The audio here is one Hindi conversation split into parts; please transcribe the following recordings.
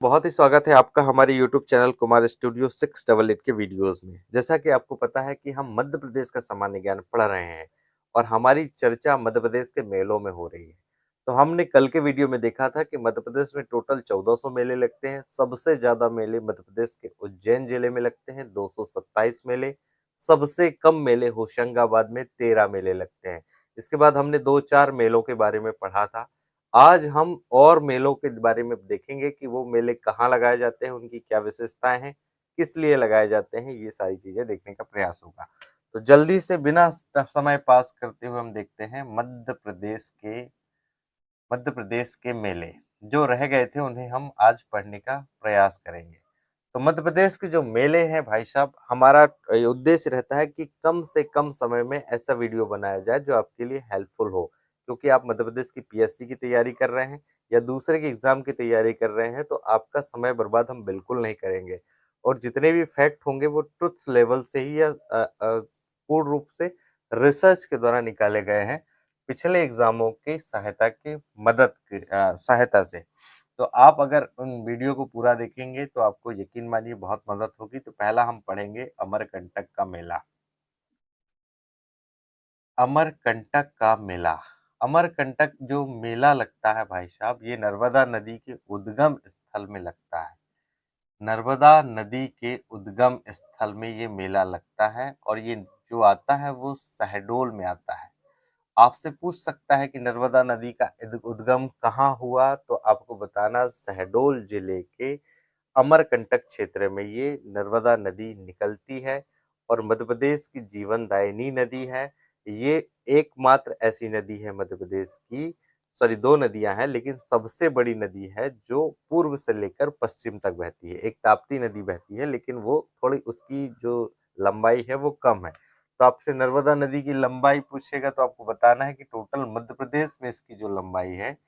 बहुत ही स्वागत है आपका हमारे यूट्यूब चैनल कुमार स्टूडियो 688 के वीडियोस में। जैसा कि आपको पता है कि हम मध्य प्रदेश का सामान्य ज्ञान पढ़ रहे हैं और हमारी चर्चा मध्य प्रदेश के मेलों में हो रही है। तो हमने कल के वीडियो में देखा था कि मध्य प्रदेश में टोटल 1400 मेले लगते हैं। सबसे ज्यादा मेले मध्य प्रदेश के उज्जैन जिले में लगते हैं, 227 मेले। सबसे कम मेले होशंगाबाद में 13 मेले लगते हैं। इसके बाद हमने 2-4 मेलों के बारे में पढ़ा था। आज हम और मेलों के बारे में देखेंगे कि वो मेले कहाँ लगाए जाते हैं, उनकी क्या विशेषताएं हैं, किस लिए लगाए जाते हैं, ये सारी चीजें देखने का प्रयास होगा। तो जल्दी से बिना समय पास करते हुए हम देखते हैं मध्य प्रदेश के मेले जो रह गए थे उन्हें हम आज पढ़ने का प्रयास करेंगे। तो मध्य प्रदेश के जो मेले हैं भाई साहब, हमारा उद्देश्य रहता है कि कम से कम समय में ऐसा वीडियो बनाया जाए जो आपके लिए हेल्पफुल हो। क्योंकि आप मध्य प्रदेश की पीएससी की तैयारी कर रहे हैं या दूसरे के एग्जाम की तैयारी कर रहे हैं तो आपका समय बर्बाद हम बिल्कुल नहीं करेंगे। और जितने भी फैक्ट होंगे वो ट्रुथ लेवल से ही या पूर्ण रूप से रिसर्च के द्वारा निकाले गए हैं, पिछले एग्जामों की सहायता से। तो आप अगर उन वीडियो को पूरा देखेंगे तो आपको यकीन मानिए बहुत मदद होगी। तो पहला हम पढ़ेंगे अमरकंटक का मेला। अमरकंटक का मेला, अमरकंटक जो मेला लगता है भाई साहब, ये नर्मदा नदी के उद्गम स्थल में लगता है। नर्मदा नदी के उद्गम स्थल में ये मेला लगता है और ये जो आता है वो शहडोल में आता है। आपसे पूछ सकता है कि नर्मदा नदी का उद्गम कहाँ हुआ, तो आपको बताना शहडोल जिले के अमरकंटक क्षेत्र में ये नर्मदा नदी निकलती है और मध्य प्रदेश की जीवनदायिनी नदी है। ये एकमात्र ऐसी नदी है मध्य प्रदेश की, सॉरी दो नदियां हैं लेकिन सबसे बड़ी नदी है जो पूर्व से लेकर पश्चिम तक बहती है। एक ताप्ती नदी बहती है लेकिन वो थोड़ी उसकी जो लंबाई है वो कम है। तो आपसे नर्मदा नदी की लंबाई पूछेगा तो आपको बताना है कि टोटल मध्य प्रदेश में इसकी जो लंबाई है,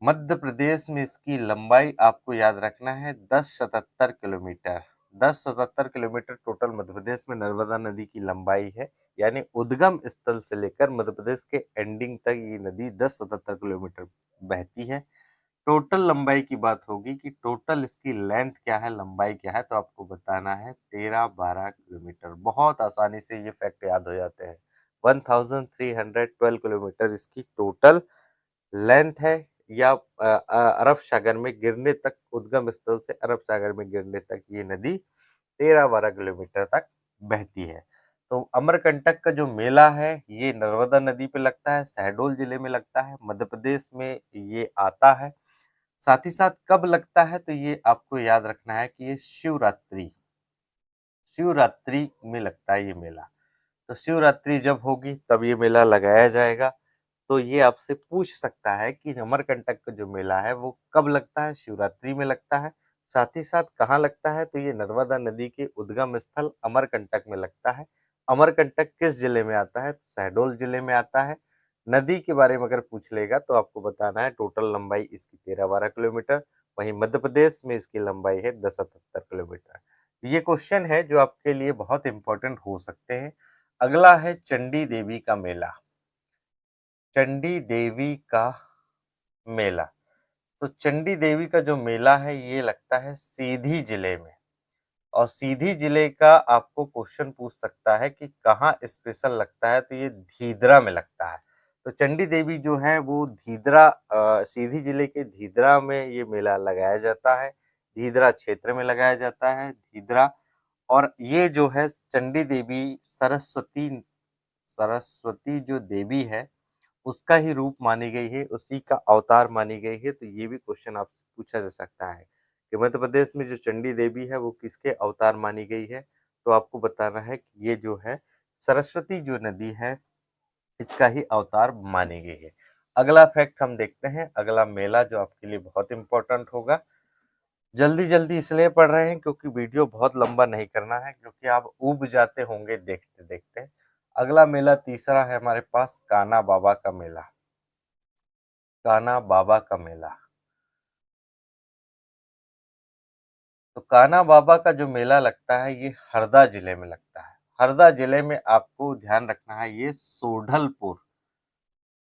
मध्य प्रदेश में इसकी लंबाई आपको याद रखना है 1077 kilometre. 1077 kilometre total Madhya Pradesh में नर्मदा नदी की लंबाई है। यानी उद्गम स्थल से लेकर मध्य प्रदेश के एंडिंग तक ये नदी 1077 किलोमीटर बहती है। टोटल लंबाई की बात होगी कि टोटल इसकी लेंथ क्या है, लंबाई क्या है, तो आपको बताना है 13-12 किलोमीटर। बहुत आसानी से ये फैक्ट याद हो जाते हैं। 1312 किलोमीटर इसकी टोटल लेंथ है या अरब सागर में गिरने तक, उद्गम स्थल से अरब सागर में गिरने तक ये नदी 13-12 किलोमीटर तक बहती है। तो अमरकंटक का जो मेला है ये नर्मदा नदी पे लगता है, शहडोल जिले में लगता है, मध्य प्रदेश में ये आता है। साथ ही साथ कब लगता है तो ये आपको याद रखना है कि ये शिवरात्रि शिवरात्रि में लगता है ये मेला। तो शिवरात्रि जब होगी तब ये मेला लगाया जाएगा। तो ये आपसे पूछ सकता है कि अमरकंटक का जो मेला है वो कब लगता है, शिवरात्रि में लगता है। साथ ही साथ कहाँ लगता है, तो ये नर्मदा नदी के उद्गम स्थल अमरकंटक में लगता है। अमरकंटक किस जिले में आता है, तो शहडोल जिले में आता है। नदी के बारे में अगर पूछ लेगा तो आपको बताना है टोटल लंबाई इसकी 13-12 किलोमीटर। वहीं मध्य प्रदेश में इसकी लंबाई है 1077 किलोमीटर। ये क्वेश्चन है जो आपके लिए बहुत इंपॉर्टेंट हो सकते हैं। अगला है चंडी देवी का मेला। चंडी देवी का मेला, तो चंडी देवी का जो मेला है ये लगता है सीधी जिले में। और सीधी जिले का आपको क्वेश्चन पूछ सकता है कि कहाँ स्पेशल लगता है, तो ये धीदरा में लगता है। तो चंडी देवी जो है वो सीधी जिले के धीदरा में ये मेला लगाया जाता है। धीदरा क्षेत्र में लगाया जाता है, धीदरा। और ये जो है चंडी देवी सरस्वती सरस्वती जो देवी है उसका ही रूप मानी गई है, उसी का अवतार मानी गई है। तो ये भी क्वेश्चन आपसे पूछा जा सकता है कि मध्य प्रदेश में जो चंडी देवी है वो किसके अवतार मानी गई है, तो आपको बताना है कि ये जो है सरस्वती जो नदी है इसका ही अवतार मानी गई है। अगला फैक्ट हम देखते हैं, अगला मेला जो आपके लिए बहुत इंपॉर्टेंट होगा। जल्दी जल्दी इसलिए पढ़ रहे हैं क्योंकि वीडियो बहुत लंबा नहीं करना है, क्योंकि आप ऊब जाते होंगे देखते देखते। अगला मेला तीसरा है हमारे पास कान्हा बाबा का मेला। कान्हा बाबा का मेला, तो कान्हा बाबा का जो मेला लगता है ये हरदा जिले में लगता है। हरदा जिले में आपको ध्यान रखना है ये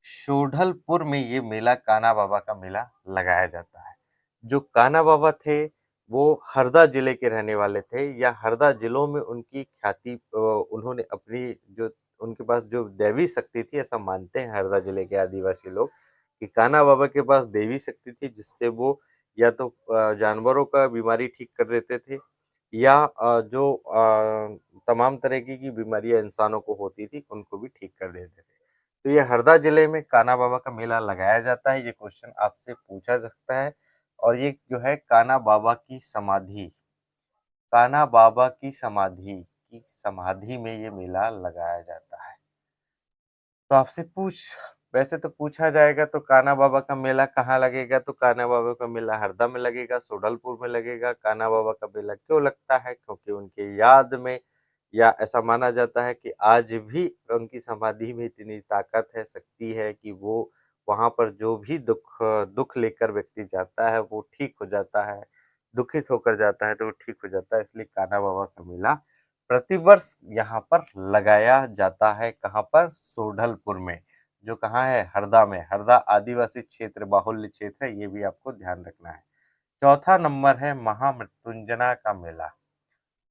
सोढलपुर में ये मेला कान्हा बाबा का मेला लगाया जाता है। जो कान्हा बाबा थे, वो हरदा जिले के रहने वाले थे या हरदा जिलों में उनकी ख्याति उन्होंने अपनी जो उनके पास जो दैवी शक्ति थी, ऐसा मानते हैं हरदा जिले के आदिवासी लोग कि कान्हा बाबा के पास दैवी शक्ति थी, जिससे वो या तो जानवरों का बीमारी ठीक कर देते थे या जो तमाम तरीके की बीमारियां इंसानों को होती थी, उनको भी ठीक कर देते थे। तो ये हरदा जिले में कान्हा बाबा का मेला लगाया जाता है। ये क्वेश्चन आपसे पूछा जा सकता है और ये जो है कान्हा बाबा की समाधि, कान्हा बाबा की समाधि में ये मेला लगाया जाता है। तो आपसे वैसे तो पूछा जाएगा तो कान्हा बाबा का मेला कहाँ लगेगा, तो कान्हा बाबा का मेला हरदा में लगेगा, सोडलपुर में लगेगा। कान्हा बाबा का मेला क्यों लगता है? क्योंकि उनके याद में या ऐसा माना जाता है कि आज भी उनकी समाधि में इतनी ताकत है, शक्ति है कि वो वहाँ पर जो भी दुख लेकर व्यक्ति जाता है, वो ठीक हो जाता है। दुखित होकर जाता है तो वो ठीक हो जाता है, इसलिए कान्हा बाबा का मेला प्रतिवर्ष यहाँ पर लगाया जाता है। कहाँ पर? सोढलपुर में, जो कहाँ है? हरदा में। हरदा आदिवासी क्षेत्र, बाहुल्य क्षेत्र है, ये भी आपको ध्यान रखना है। चौथा नंबर है महामृत्युंजना का मेला।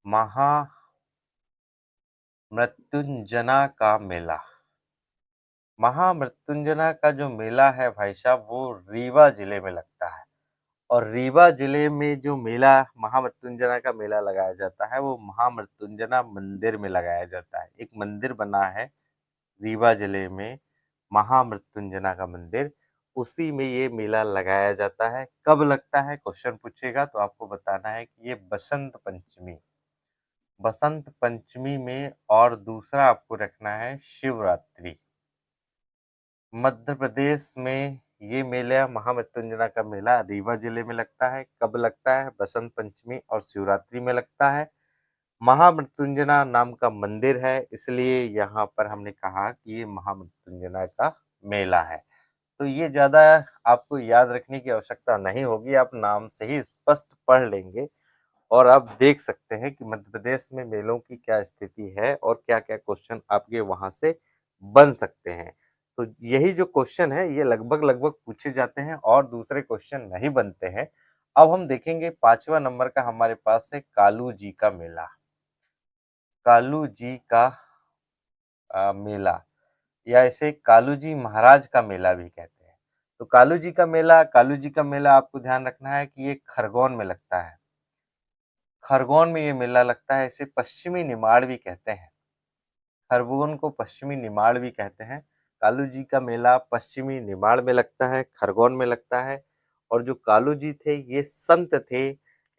महामृत्युंजना का मेला। महामृत्युंजना का जो मेला है भाई साहब, वो रीवा जिले में लगता है। और रीवा जिले में जो मेला महामृत्युंजना का मेला लगाया जाता है, वो महामृत्युंजना मंदिर में लगाया जाता है। एक मंदिर बना है रीवा जिले में, महामृत्युंजना का मंदिर, उसी में ये मेला लगाया जाता है। कब लगता है? क्वेश्चन पूछेगा तो आपको बताना है कि ये बसंत पंचमी में, और दूसरा आपको रखना है शिवरात्रि। मध्य प्रदेश में ये मेला, महामृत्युंजना का मेला रीवा जिले में लगता है। कब लगता है? बसंत पंचमी और शिवरात्रि में लगता है। महामृत्युंजना नाम का मंदिर है, इसलिए यहाँ पर हमने कहा कि ये महामृत्युंजना का मेला है। तो ये ज्यादा आपको याद रखने की आवश्यकता नहीं होगी, आप नाम से ही स्पष्ट पढ़ लेंगे और आप देख सकते हैं कि मध्य प्रदेश में मेलों की क्या स्थिति है और क्या क्या क्वेश्चन आपके वहां से बन सकते हैं। तो यही जो क्वेश्चन है ये लगभग लगभग पूछे जाते हैं और दूसरे क्वेश्चन नहीं बनते हैं। अब हम देखेंगे 5वां नंबर का हमारे पास है कालू जी का मेला। कालू जी का मेला, या इसे कालू जी महाराज का मेला भी कहते हैं। तो कालू जी का मेला आपको ध्यान रखना है कि ये खरगोन में लगता है। खरगोन में ये मेला लगता है, इसे पश्चिमी निमाड़ भी कहते हैं। खरगोन को पश्चिमी निमाड़ भी कहते हैं। कालू जी का मेला पश्चिमी निमाड़ में लगता है, खरगोन में लगता है। और जो कालू जी थे ये संत थे,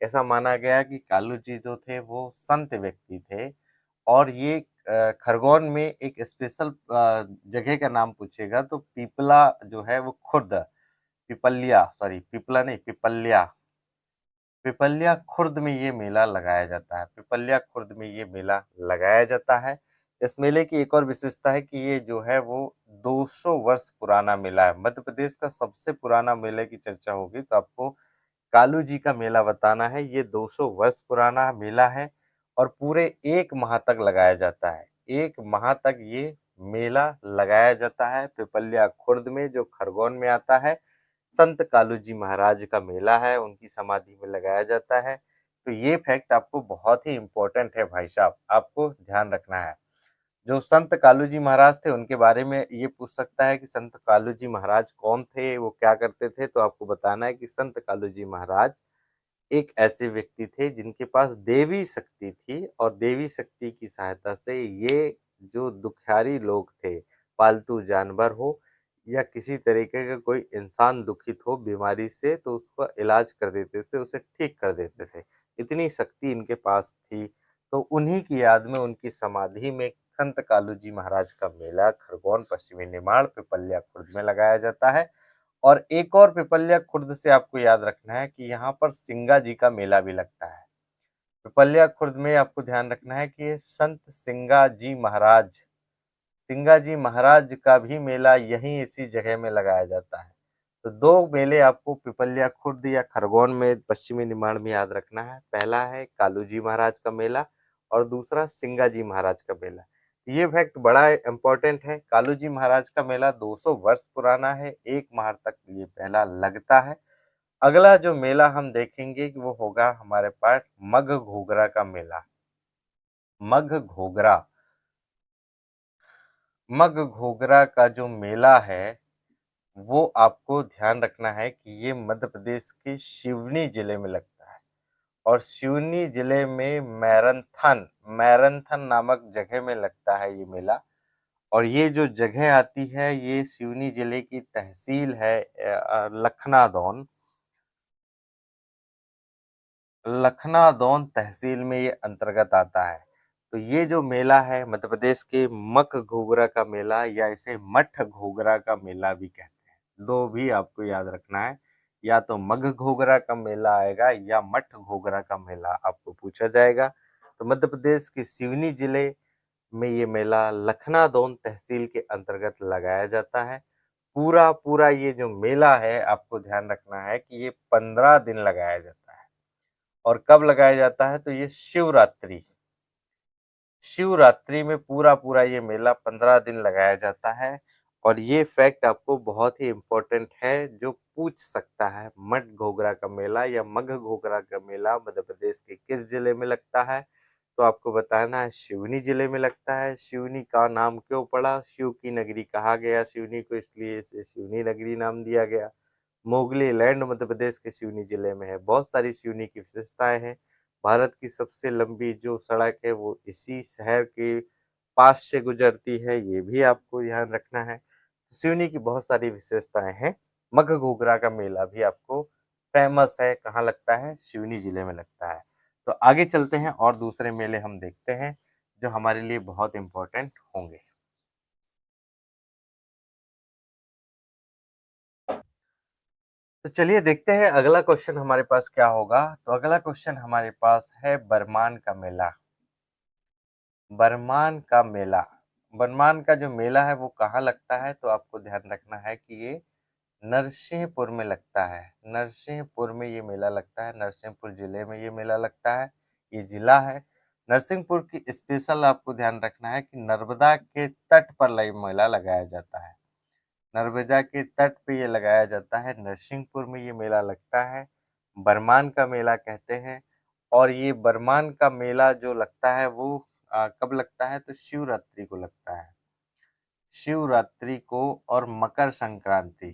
ऐसा माना गया कि कालू जी जो थे वो संत व्यक्ति थे। और ये खरगोन में एक स्पेशल जगह का नाम पूछेगा तो पीपला जो है वो खुर्द, पिपलिया, सॉरी पिपला नहीं, पिपलिया, पिपलिया खुर्द में ये मेला लगाया जाता है। पिपलिया खुर्द में ये मेला लगाया जाता है। इस मेले की एक और विशेषता है कि ये जो है वो 200 वर्ष पुराना मेला है। मध्य प्रदेश का सबसे पुराना मेले की चर्चा होगी तो आपको कालू जी का मेला बताना है। ये 200 वर्ष पुराना मेला है और पूरे 1 माह तक लगाया जाता है। 1 माह तक ये मेला लगाया जाता है पिपलिया खुर्द में, जो खरगोन में आता है। संत कालू जी महाराज का मेला है, उनकी समाधि में लगाया जाता है। तो ये फैक्ट आपको बहुत ही इंपॉर्टेंट है भाई साहब, आपको ध्यान रखना है। जो संत कालू जी महाराज थे उनके बारे में ये पूछ सकता है कि संत कालू जी महाराज कौन थे, वो क्या करते थे, तो आपको बताना है कि संत कालू जी महाराज एक ऐसे व्यक्ति थे जिनके पास देवी शक्ति थी और देवी शक्ति की सहायता से ये जो दुखियारी लोग थे, पालतू जानवर हो या किसी तरीके का कोई इंसान दुखित हो बीमारी से, तो उसका इलाज कर देते थे, उसे ठीक कर देते थे। इतनी शक्ति इनके पास थी। तो उन्हीं की याद में उनकी समाधि में संत कालू जी महाराज का मेला खरगोन पश्चिमी निमाड़ पिपलिया खुर्द में लगाया जाता है। और एक और पिपलिया खुर्द से आपको याद रखना है कि यहाँ पर सिंगा जी का मेला भी लगता है। पिपलिया खुर्द में आपको ध्यान रखना है कि ये संत सिंगा जी महाराज का भी मेला यहीं इसी जगह में लगाया जाता है। तो 2 मेले आपको पिपलिया खुर्द या खरगोन में पश्चिमी निमाड़ में याद रखना है। पहला है कालू जी महाराज का मेला और दूसरा सिंगा जी महाराज का मेला। ये फैक्ट बड़ा इंपॉर्टेंट है। कालू जी महाराज का मेला 200 वर्ष पुराना है, 1 माह तक ये मेला लगता है। अगला जो मेला हम देखेंगे कि वो होगा हमारे पास मग घोगरा का मेला। मग घोगरा, मग घोगरा का जो मेला है वो आपको ध्यान रखना है कि ये मध्य प्रदेश के सिवनी जिले में लगता है और सिवनी जिले में मैरथन मैरथन नामक जगह में लगता है ये मेला। और ये जो जगह आती है ये सिवनी जिले की तहसील है लखनादौन। लखनादौन तहसील में ये अंतर्गत आता है। तो ये जो मेला है मध्य प्रदेश के मक घोगरा का मेला या इसे मठ घोगरा का मेला भी कहते हैं। दो भी आपको याद रखना है, या तो मग घोगरा का मेला आएगा या मठ घोगरा का मेला आपको पूछा जाएगा। तो मध्य प्रदेश के सिवनी जिले में ये मेला लखनादौन तहसील के अंतर्गत लगाया जाता है। पूरा पूरा ये जो मेला है आपको ध्यान रखना है कि ये 15 दिन लगाया जाता है। और कब लगाया जाता है तो ये शिवरात्रि, शिवरात्रि में पूरा पूरा ये मेला 15 दिन लगाया जाता है। और ये फैक्ट आपको बहुत ही इम्पोर्टेंट है जो पूछ सकता है, मठ घोगरा का मेला या मग घोगरा का मेला मध्य प्रदेश के किस जिले में लगता है। तो आपको बताना है सिवनी जिले में लगता है। सिवनी का नाम क्यों पड़ा, शिव की नगरी कहा गया सिवनी को, इसलिए इसे सिवनी नगरी नाम दिया गया। मोगली लैंड मध्य प्रदेश के सिवनी जिले में है। बहुत सारी सिवनी की विशेषताएं हैं। भारत की सबसे लंबी जो सड़क है वो इसी शहर के पास से गुजरती है, ये भी आपको ध्यान रखना है। सिवनी की बहुत सारी विशेषताएं हैं। मग घोगरा का मेला भी आपको फेमस है, कहाँ लगता है, सिवनी जिले में लगता है। तो आगे चलते हैं और दूसरे मेले हम देखते हैं जो हमारे लिए बहुत इंपॉर्टेंट होंगे। तो चलिए देखते हैं अगला क्वेश्चन हमारे पास क्या होगा। तो अगला क्वेश्चन हमारे पास है बरमान का मेला। बरमान का मेला, बरमान का जो मेला है वो कहाँ लगता है तो आपको ध्यान रखना है कि ये नरसिंहपुर में लगता है। नरसिंहपुर में ये मेला लगता है, नरसिंहपुर जिले में ये मेला लगता है, ये जिला है। नरसिंहपुर की स्पेशल आपको ध्यान रखना है कि नर्मदा के तट पर ये मेला लगाया जाता है। नर्मदा के तट पे ये लगाया जाता है, नरसिंहपुर में ये मेला लगता है, बरमान का मेला कहते हैं। और ये बरमान का मेला जो लगता है वो कब लगता है तो शिवरात्रि को लगता है। शिवरात्रि को और मकर संक्रांति,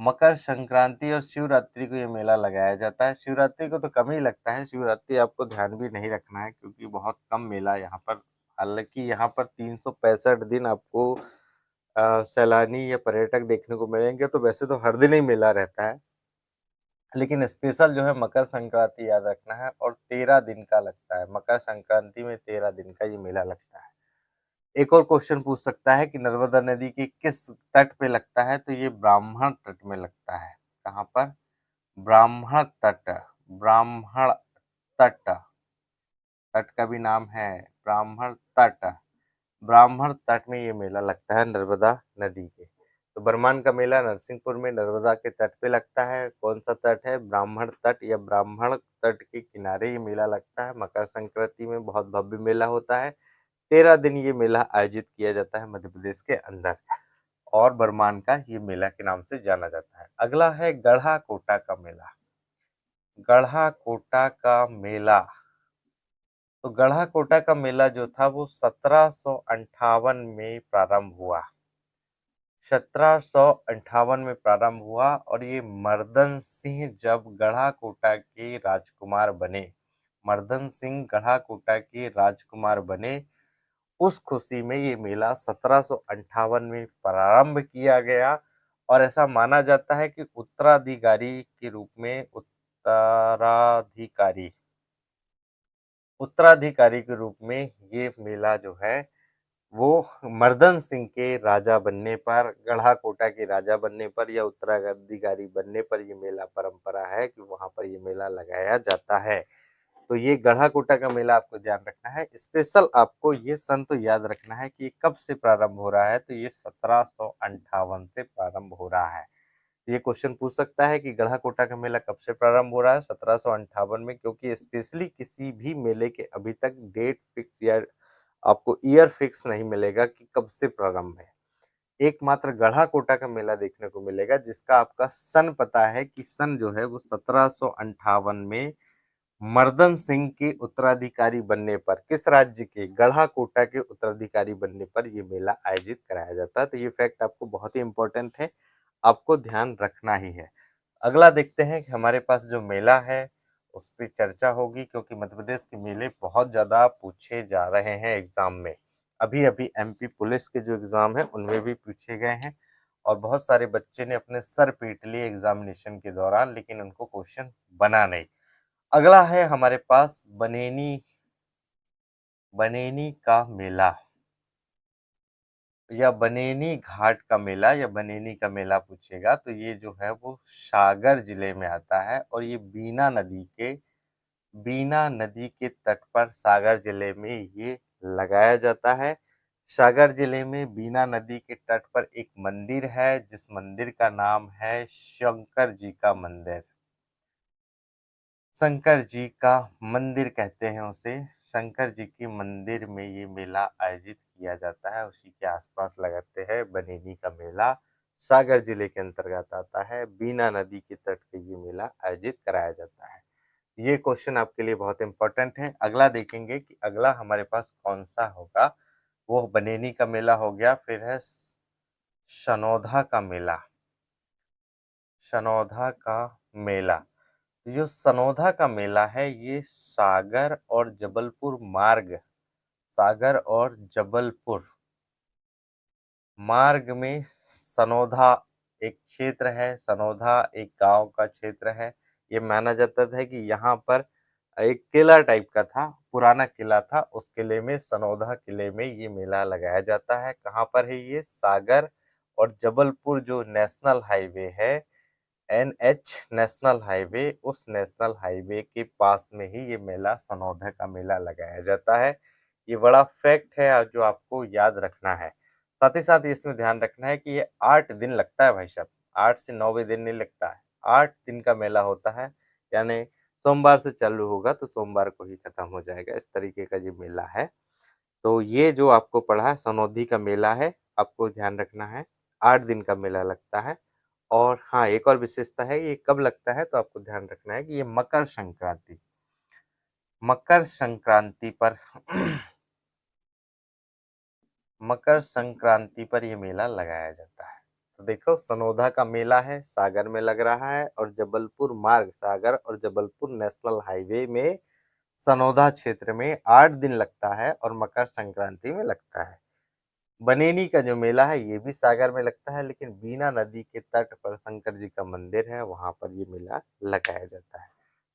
मकर संक्रांति और शिवरात्रि को ये मेला लगाया जाता है। शिवरात्रि को तो कम ही लगता है, शिवरात्रि आपको ध्यान भी नहीं रखना है क्योंकि बहुत कम मेला यहाँ पर, हालांकि यहाँ पर 365 दिन आपको सैलानी या पर्यटक देखने को मिलेंगे। तो वैसे तो हर दिन ही मेला रहता है, लेकिन स्पेशल जो है मकर संक्रांति याद रखना है और 13 दिन का लगता है। मकर संक्रांति में 13 दिन का ये मेला लगता है। एक और क्वेश्चन पूछ सकता है कि नर्मदा नदी के किस तट पे लगता है तो ये ब्राह्मण तट में लगता है। कहाँ पर, ब्राह्मण तट, ब्राह्मण तट, तट का भी नाम है ब्राह्मण तट। ब्राह्मण तट में ये मेला लगता है नर्मदा नदी के। तो बरमान का मेला नरसिंहपुर में नर्मदा के तट पे लगता है। कौन सा तट है, ब्राह्मण तट या ब्राह्मण तट के किनारे ये मेला लगता है। मकर संक्रांति में बहुत भव्य मेला होता है। 13 दिन ये मेला आयोजित किया जाता है मध्य प्रदेश के अंदर और बरमान का ये मेला के नाम से जाना जाता है। अगला है गढ़ा कोटा का मेला। गढ़ा कोटा का मेला, तो गढ़ा कोटा का मेला जो था वो 1758 में प्रारंभ हुआ। 1758 में प्रारंभ हुआ और ये मर्दन सिंह जब गढ़ा कोटा के राजकुमार बने, मर्दन सिंह गढ़ा कोटा के राजकुमार बने, उस खुशी में ये मेला 1758 में प्रारंभ किया गया। और ऐसा माना जाता है कि उत्तराधिकारी के रूप में उत्तराधिकारी के रूप में ये मेला जो है वो मर्दन सिंह के राजा बनने पर, गढ़ा कोटा के राजा बनने पर या उत्तराधिकारी बनने पर ये मेला परंपरा है कि वहां पर ये मेला लगाया जाता है। तो ये गढ़ा कोटा का मेला आपको ध्यान रखना है। स्पेशल आपको ये सन तो याद रखना है कि कब से प्रारंभ हो रहा है तो ये 1758 से प्रारंभ हो रहा है। ये क्वेश्चन पूछ सकता है कि गढ़ा कोटा का मेला कब से प्रारंभ हो रहा है 1758 में, क्योंकि स्पेशली किसी भी मेले के अभी तक डेट फिक्स या आपको ईयर फिक्स नहीं मिलेगा कि कब से प्रारंभ है। एकमात्र गढ़ाकोटा का मेला देखने को मिलेगा, जिसका आपका सन पता है कि सन जो है वो 1758 में मर्दन सिंह के उत्तराधिकारी बनने पर, किस राज्य के, गढ़ाकोटा के उत्तराधिकारी बनने पर ये मेला आयोजित कराया जाता है। तो ये फैक्ट आपको बहुत ही इंपॉर्टेंट है, आपको ध्यान रखना ही है। अगला देखते हैं कि हमारे पास जो मेला है उस पर चर्चा होगी, क्योंकि मध्य प्रदेश के मेले बहुत ज्यादा पूछे जा रहे हैं एग्जाम में। अभी अभी एमपी पुलिस के जो एग्जाम है उनमें भी पूछे गए हैं, और बहुत सारे बच्चे ने अपने सर पीट लिए एग्जामिनेशन के दौरान, लेकिन उनको क्वेश्चन बना नहीं। अगला है हमारे पास बनेनी बनेनी का मेला, या बनेनी घाट का मेला, या बनेनी का मेला पूछेगा तो ये जो है वो सागर जिले में आता है, और ये बीना नदी के तट पर सागर जिले में ये लगाया जाता है। सागर जिले में बीना नदी के तट पर एक मंदिर है, जिस मंदिर का नाम है शंकर जी का मंदिर। शंकर जी का मंदिर कहते हैं उसे। शंकर जी के मंदिर में ये मेला आयोजित किया जाता है, उसी के आसपास लगाते हैं बनेनी का मेला। सागर जिले के अंतर्गत आता है, बीना नदी के तट पे ये मेला आयोजित कराया जाता है। ये क्वेश्चन आपके लिए बहुत इंपॉर्टेंट है। अगला देखेंगे कि अगला हमारे पास कौन सा होगा। वो बनेनी का मेला हो गया, फिर है सनोधा का मेला। सनोधा का मेला, जो सनोधा का मेला है ये सागर और जबलपुर मार्ग में सनोधा एक क्षेत्र है। सनोधा एक गांव का क्षेत्र है। ये माना जाता था कि यहाँ पर एक किला टाइप का था, पुराना किला था, उस किले में, सनोधा किले में ये मेला लगाया जाता है। कहाँ पर है ये? सागर और जबलपुर जो नेशनल हाईवे है, एनएच नेशनल हाईवे, उस नेशनल हाईवे के पास में ही ये मेला, सनौधा का मेला लगाया जाता है। ये बड़ा फैक्ट है जो आपको याद रखना है। साथ ही साथ इसमें ध्यान रखना है कि ये 8 दिन लगता है भाई साहब, 8 से 9 दिन नहीं लगता है, 8 दिन का मेला होता है। यानी सोमवार से चालू होगा तो सोमवार को ही खत्म हो जाएगा, इस तरीके का ये मेला है। तो ये जो आपको पढ़ा है सनौधी का मेला है, आपको ध्यान रखना है, 8 दिन का मेला लगता है। और हाँ, एक और विशेषता है, ये कब लगता है तो आपको ध्यान रखना है कि ये मकर संक्रांति पर मकर संक्रांति पर ये मेला लगाया जाता है। तो देखो, सनोधा का मेला है, सागर में लग रहा है, और जबलपुर मार्ग, सागर और जबलपुर नेशनल हाईवे में सनोधा क्षेत्र में 8 दिन लगता है, और मकर संक्रांति में लगता है। बनेनी का जो मेला है ये भी सागर में लगता है, लेकिन बीना नदी के तट पर शंकर जी का मंदिर है, वहां पर ये मेला लगाया जाता है।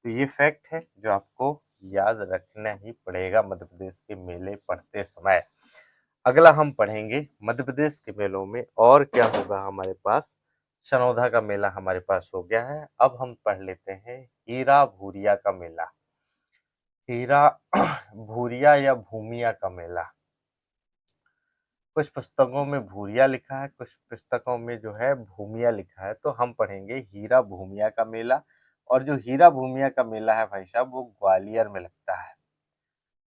तो ये फैक्ट है जो आपको याद रखना ही पड़ेगा मध्य प्रदेश के मेले पढ़ते समय। अगला हम पढ़ेंगे मध्य प्रदेश के मेलों में और क्या होगा हमारे पास। सनौधा का मेला हमारे पास हो गया है। अब हम पढ़ लेते हैं हीरा भूरिया का मेला। हीरा भूरिया या भूमिया का मेला। कुछ पुस्तकों में भूरिया लिखा है, कुछ पुस्तकों में जो है भूमिया लिखा है, तो हम पढ़ेंगे हीरा भूमिया का मेला। और जो हीरा भूमिया का मेला है भाई साहब, वो ग्वालियर में लगता है।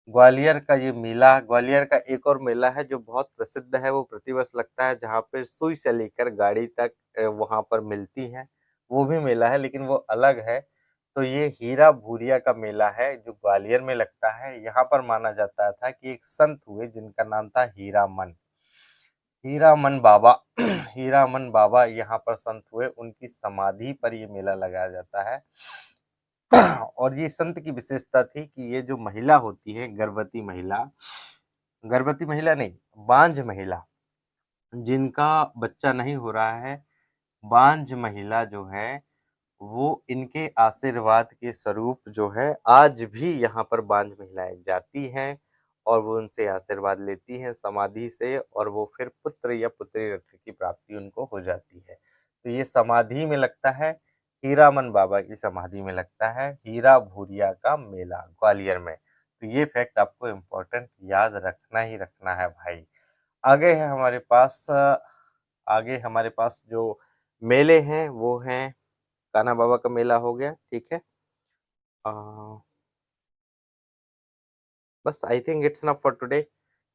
ग्वालियर का ये मेला, ग्वालियर का एक और मेला है जो बहुत प्रसिद्ध है, वो प्रतिवर्ष लगता है, जहाँ पे सुई से लेकर गाड़ी तक वहां पर मिलती है, वो भी मेला है, लेकिन वो अलग है। तो ये हीरा भूरिया का मेला है जो ग्वालियर में लगता है। यहाँ पर माना जाता था कि एक संत हुए जिनका नाम था हीरामन। हीरामन बाबा हीरामन बाबा यहाँ पर संत हुए, उनकी समाधि पर ये मेला लगाया जाता है। और ये संत की विशेषता थी कि ये जो महिला होती है, गर्भवती महिला नहीं, बांझ महिला, जिनका बच्चा नहीं हो रहा है, बांझ महिला जो है, वो इनके आशीर्वाद के स्वरूप जो है आज भी यहाँ पर बांझ महिलाएं जाती हैं, और वो उनसे आशीर्वाद लेती हैं समाधि से, और वो फिर पुत्र या पुत्री रत्न की प्राप्ति उनको हो जाती है। तो ये समाधि में लगता है, हीरामन बाबा की समाधि में लगता है हीरा भूरिया का मेला ग्वालियर में। तो ये फैक्ट आपको इम्पोर्टेंट याद रखना ही रखना है भाई। आगे है हमारे पास आगे हमारे पास जो मेले हैं वो हैं, कान्हा बाबा का मेला हो गया, ठीक है। बस I think it's enough for today.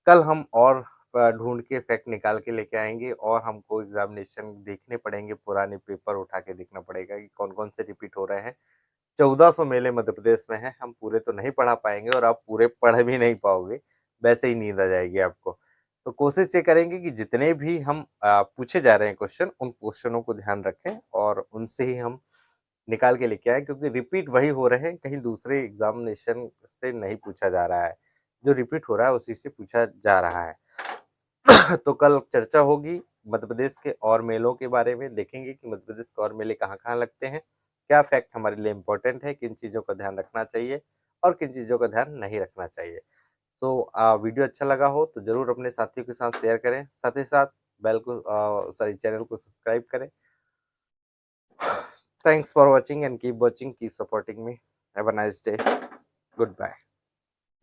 कल हम और ढूंढ के फैक्ट निकाल के लेके आएंगे और हमको एग्जामिनेशन देखने पड़ेंगे, पुराने पेपर उठा के देखना पड़ेगा कि कौन कौन से रिपीट हो रहे हैं। 1400 मेले मध्य प्रदेश में हैं, हम पूरे तो नहीं पढ़ा पाएंगे और आप पूरे पढ़ भी नहीं पाओगे, वैसे ही नींद आ जाएगी आपको। तो कोशिश ये करेंगे कि जितने भी हम पूछे जा रहे हैं क्वेश्चन, उन क्वेश्चनों को ध्यान रखें और उनसे ही हम निकाल के लेके आए, क्योंकि रिपीट वही हो रहे हैं, कहीं दूसरे एग्जामिनेशन से नहीं पूछा जा रहा है। जो रिपीट हो रहा है उसी से पूछा जा रहा है। तो कल चर्चा होगी मध्य प्रदेश के और मेलों के बारे में, देखेंगे कि मध्य प्रदेश के और मेले कहाँ-कहाँ लगते हैं, क्या फैक्ट हमारे लिए इम्पोर्टेंट है, किन चीज़ों का ध्यान रखना चाहिए और किन चीज़ों का ध्यान नहीं रखना चाहिए। तो वीडियो अच्छा लगा हो तो ज़रूर अपने साथियों के साथ शेयर करें, साथ ही साथ चैनल को सब्सक्राइब करें। Thanks for watching and keep watching, keep supporting me. Have a nice day. Goodbye.